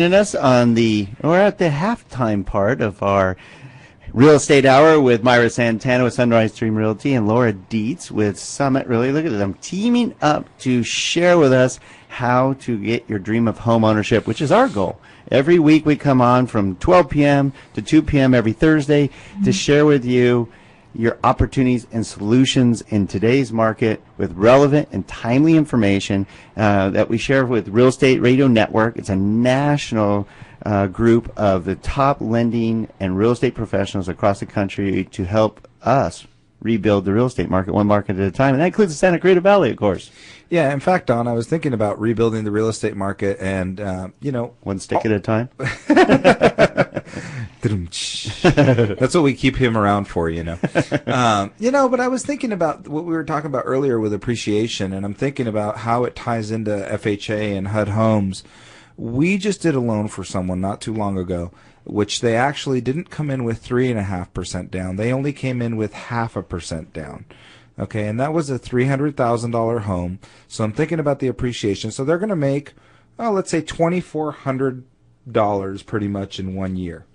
Us on we're at the halftime part of our real estate hour with Myra Santana with Sunrise Dream Realty and Laura Dietz with Summit. Really, look at them teaming up to share with us how to get your dream of home ownership, which is our goal. Every week we come on from 12 p.m. to 2 p.m. every Thursday to share with you your opportunities and solutions in today's market with relevant and timely information that we share with Real Estate Radio Network. It's a national group of the top lending and real estate professionals across the country to help us rebuild the real estate market one market at a time. And that includes the Santa Cruz Valley, of course. Yeah, in fact, Don, I was thinking about rebuilding the real estate market and, one stick at a time. That's what we keep him around for, but I was thinking about what we were talking about earlier with appreciation, and I'm thinking about how it ties into FHA and HUD homes. We just did a loan for someone not too long ago, which they actually didn't come in with 3.5% down. They only came in with 0.5% down. Okay, and that was a $300,000 home. So I'm thinking about the appreciation. So they're going to make, let's say $2,400 pretty much in 1 year.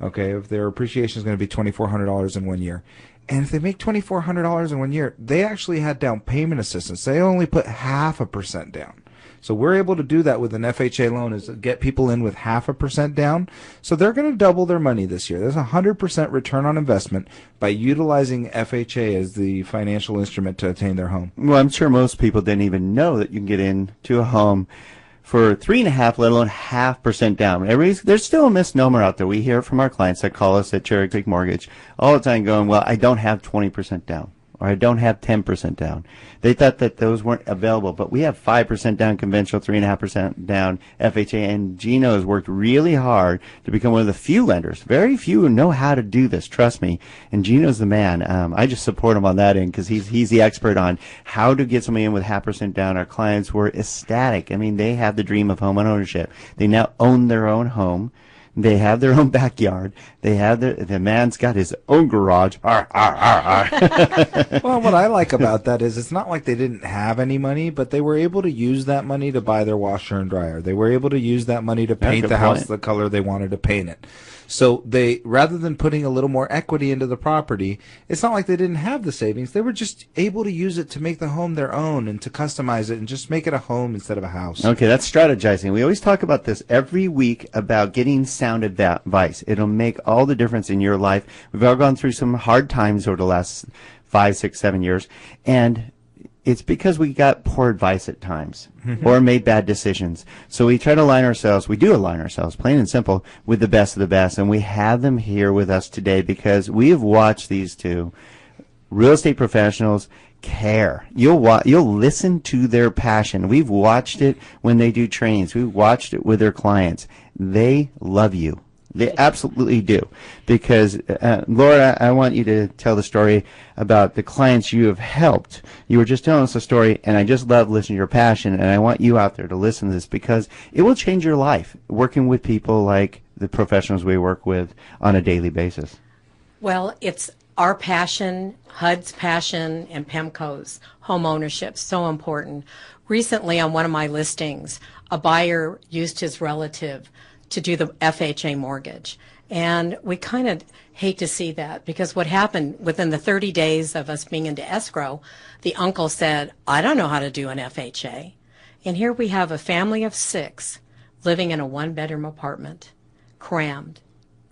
Okay, if their appreciation is going to be $2,400 in 1 year. And if they make $2,400 in 1 year, they actually had down payment assistance. They only put 0.5% down. So we're able to do that with an FHA loan, is get people in with 0.5% down. So they're going to double their money this year. There's a 100% return on investment by utilizing FHA as the financial instrument to attain their home. Well, I'm sure most people didn't even know that you can get into a home for 3.5%, let alone 0.5% down. There's still a misnomer out there. We hear it from our clients that call us at Cherry Creek Mortgage all the time going, well, I don't have 20% down, or I don't have 10% down. They thought that those weren't available, but we have 5% down conventional, 3.5% down FHA, and Gino has worked really hard to become one of the few lenders. Very few know how to do this, trust me, and Gino's the man. I just support him on that end because he's the expert on how to get somebody in with 0.5% down. Our clients were ecstatic. I mean, they have the dream of home ownership. They now own their own home. They have their own backyard. They have the man's got his own garage. Well, what I like about that is it's not like they didn't have any money, but they were able to use that money to buy their washer and dryer. They were able to use that money to paint the house the color they wanted to paint it. So they, rather than putting a little more equity into the property, it's not like they didn't have the savings. They were just able to use it to make the home their own and to customize it and just make it a home instead of a house. Okay, that's strategizing. We always talk about this every week about getting sound advice. It'll make all the difference in your life. We've all gone through some hard times over the last 5, 6, 7 years, and it's because we got poor advice at times or made bad decisions. So we try to align ourselves, plain and simple, with the best of the best. And we have them here with us today because we have watched these two real estate professionals care. You'll listen to their passion. We've watched it when they do trainings. We've watched it with their clients. They love you. They absolutely do. Because, Laura, I want you to tell the story about the clients you have helped. You were just telling us a story, and I just love listening to your passion, and I want you out there to listen to this because it will change your life working with people like the professionals we work with on a daily basis. Well, it's our passion, HUD's passion, and PEMCO's home ownership, so important. Recently on one of my listings, a buyer used his relative to do the FHA mortgage. And we kind of hate to see that because what happened within the 30 days of us being into escrow, the uncle said, I don't know how to do an FHA. And here we have a family of 6 living in a 1-bedroom apartment, crammed.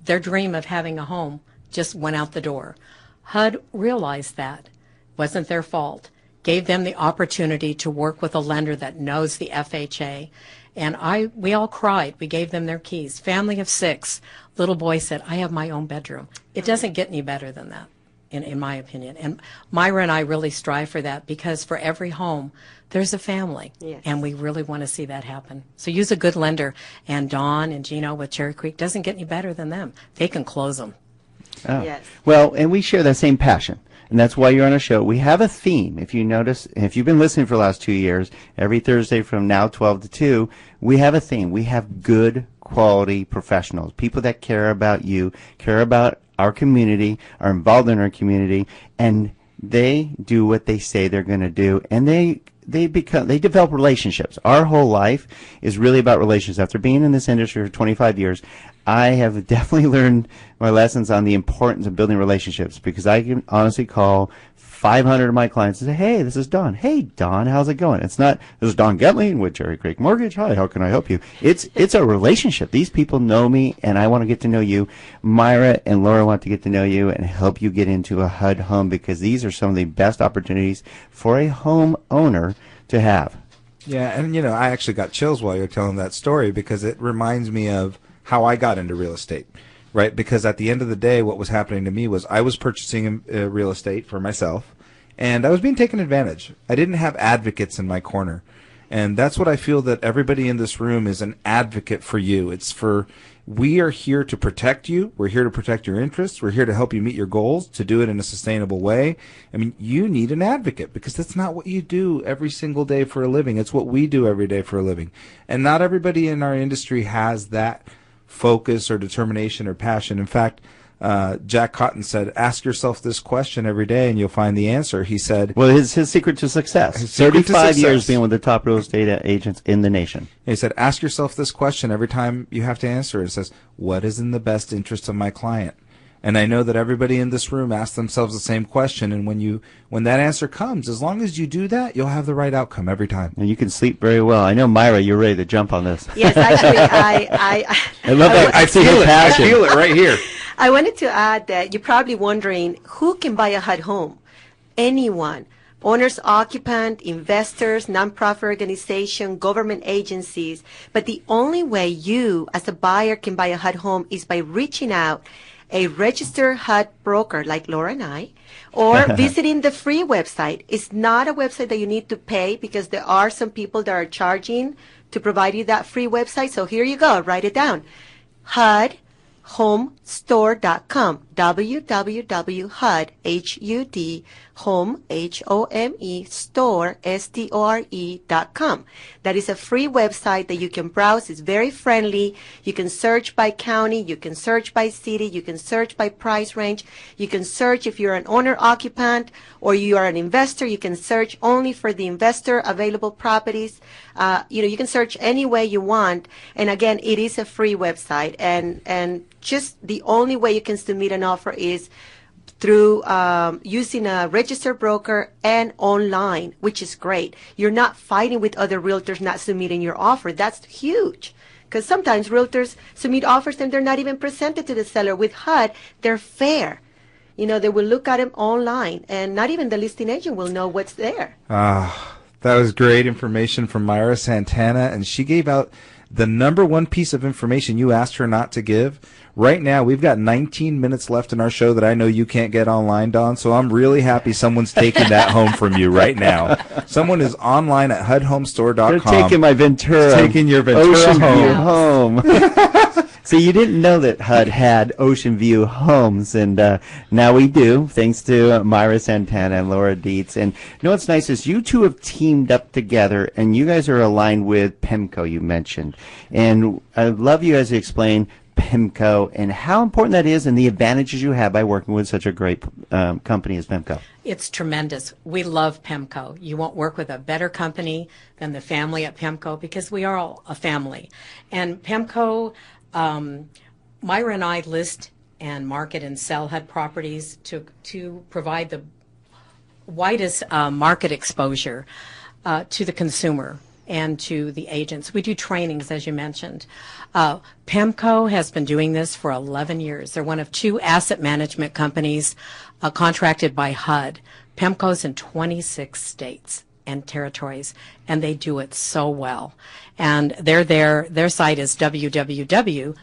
Their dream of having a home just went out the door. HUD realized that. Wasn't their fault. Gave them the opportunity to work with a lender that knows the FHA. And we all cried. We gave them their keys. Family of 6. Little boy said, I have my own bedroom. It doesn't get any better than that, in my opinion. And Myra and I really strive for that because for every home, there's a family. Yes. And we really want to see that happen. So use a good lender. And Dawn and Gino with Cherry Creek doesn't get any better than them. They can close them. Oh. Yes. Well, and we share that same passion. And that's why you're on a show. We have a theme. If you notice, if you've been listening for the last 2 years, every Thursday from now 12 to 2, we have a theme. We have good quality professionals, people that care about you, care about our community, are involved in our community, and they do what they say they're going to do. And they develop relationships. Our whole life is really about relationships. After being in this industry for 25 years, I have definitely learned my lessons on the importance of building relationships, because I can honestly call 500 of my clients and say, hey, this is Don. Hey, Don, how's it going? It's not, this is Don Getling with Jerry Craig Mortgage. Hi, how can I help you? It's a relationship. These people know me, and I want to get to know you. Myra and Laura want to get to know you and help you get into a HUD home, because these are some of the best opportunities for a home owner to have. Yeah, and I actually got chills while you're telling that story, because it reminds me of how I got into real estate. Right, because at the end of the day, what was happening to me was I was purchasing real estate for myself, and I was being taken advantage. I didn't have advocates in my corner, and that's what I feel that everybody in this room is an advocate for you. We are here to protect you. We're here to protect your interests. We're here to help you meet your goals, to do it in a sustainable way. I mean, you need an advocate, because that's not what you do every single day for a living. It's what we do every day for a living, and not everybody in our industry has that focus or determination or passion. In fact, Jack Cotton said, ask yourself this question every day and you'll find the answer. He said, well, his secret to success, 35 years being with the top real estate agents in the nation. He said, ask yourself this question every time you have to answer it. It says, what is in the best interest of my client? And I know that everybody in this room asks themselves the same question, and when that answer comes, as long as you do that, you'll have the right outcome every time. And you can sleep very well. I know, Myra, you're ready to jump on this. Yes, actually, I love that. I feel it. I feel it right here. I wanted to add that you're probably wondering, who can buy a HUD home? Anyone. Owners, occupant, investors, nonprofit organization, government agencies. But the only way you, as a buyer, can buy a HUD home is by reaching out a registered HUD broker like Laura and I, or visiting the free website. It's not a website that you need to pay, because there are some people that are charging to provide you that free website. So here you go. Write it down. HUDHomestore.com. www.HUD, H-U-D, home, H-O-M-E, store, S-T-O-R-E.com. That is a free website that you can browse. It's very friendly. You can search by county. You can search by city. You can search by price range. You can search if you're an owner-occupant or you are an investor. You can search only for the investor available properties. You can search any way you want. And again, it is a free website. And just the only way you can submit an offer is through using a registered broker and online, which is great. You're not fighting with other realtors not submitting your offer. That's huge, because sometimes realtors submit offers and they're not even presented to the seller. With HUD, they're fair. They will look at them online, and not even the listing agent will know what's there. That was great information from Myra Santana, and she gave out the number one piece of information you asked her not to give. Right now, we've got 19 minutes left in our show that I know you can't get online, Don, so I'm really happy someone's taking that home from you right now. Someone is online at HUDHomestore.com. They're taking my Ventura. Taking your Ventura Ocean View home. So you didn't know that HUD had Ocean View homes, and now we do, thanks to Myra Santana and Laura Dietz. And what's nice is you two have teamed up together, and you guys are aligned with PEMCO, you mentioned. And I'd love you guys to explain PEMCO and how important that is and the advantages you have by working with such a great company as PEMCO. It's tremendous. We love PEMCO. You won't work with a better company than the family at PEMCO, because we are all a family. And PEMCO, Myra and I list and market and sell HUD properties to provide the widest market exposure to the consumer and to the agents. We do trainings, as you mentioned. PEMCO has been doing this for 11 years. They're one of 2 asset management companies contracted by HUD. PEMCO's in 26 states and territories, and they do it so well. And they're there. Their site is www.pemco.com.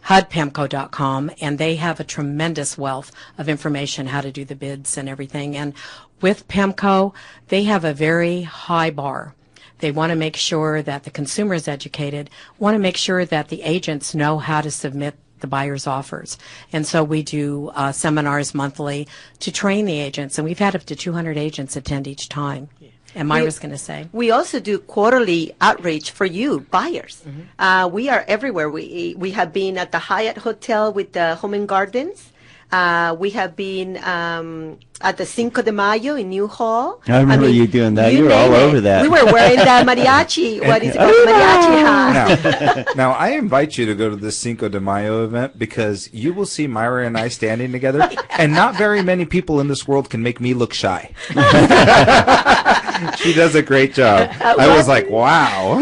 HUDPEMCO.com, and they have a tremendous wealth of information how to do the bids and everything. And with PEMCO, they have a very high bar. They want to make sure that the consumer is educated, want to make sure that the agents know how to submit the buyer's offers. And so we do seminars monthly to train the agents, and we've had up to 200 agents attend each time. And Myra's going to say. We also do quarterly outreach for you, buyers. Mm-hmm. We are everywhere. We have been at the Hyatt Hotel with the Home and Gardens. We have been at the Cinco de Mayo in New Hall. I remember you doing that. You were all name it. over that. We were wearing that mariachi. What is it called? Mariachi hat. Now, I invite you to go to the Cinco de Mayo event because you will see Myra and I standing together, and not very many people in this world can make me look shy. She does a great job. I was like, wow.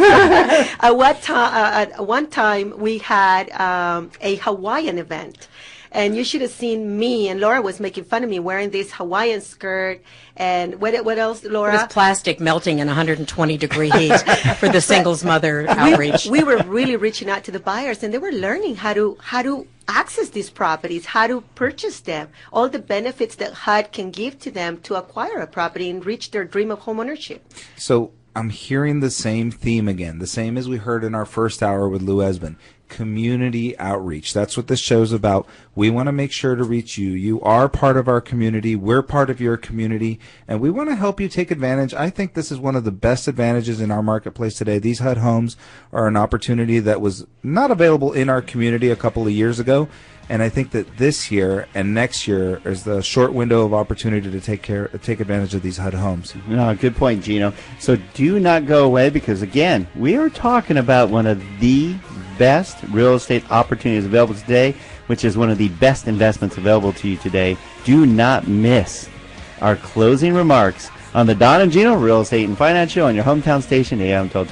At one time, we had a Hawaiian event. And you should have seen me, and Laura was making fun of me wearing this Hawaiian skirt. And what else, Laura? It was plastic melting in 120-degree heat for the singles mother outreach. We were really reaching out to the buyers, and they were learning how to access these properties, how to purchase them, all the benefits that HUD can give to them to acquire a property and reach their dream of homeownership. So I'm hearing the same theme again, the same as we heard in our first hour with Lou Esbin. Community outreach. That's what this show's about. We want to make sure to reach you. You are part of our community. We're part of your community, and we want to help you take advantage. I think this is one of the best advantages in our marketplace today. These HUD homes are an opportunity that was not available in our community a couple of years ago, and I think that this year and next year is the short window of opportunity to take advantage of these HUD homes. No, good point, Gino. So do not go away, because again, we are talking about one of the best real estate opportunities available today, which is one of the best investments available to you today. Do not miss our closing remarks on the Don and Gino Real Estate and Finance Show on your hometown station, AM 1220.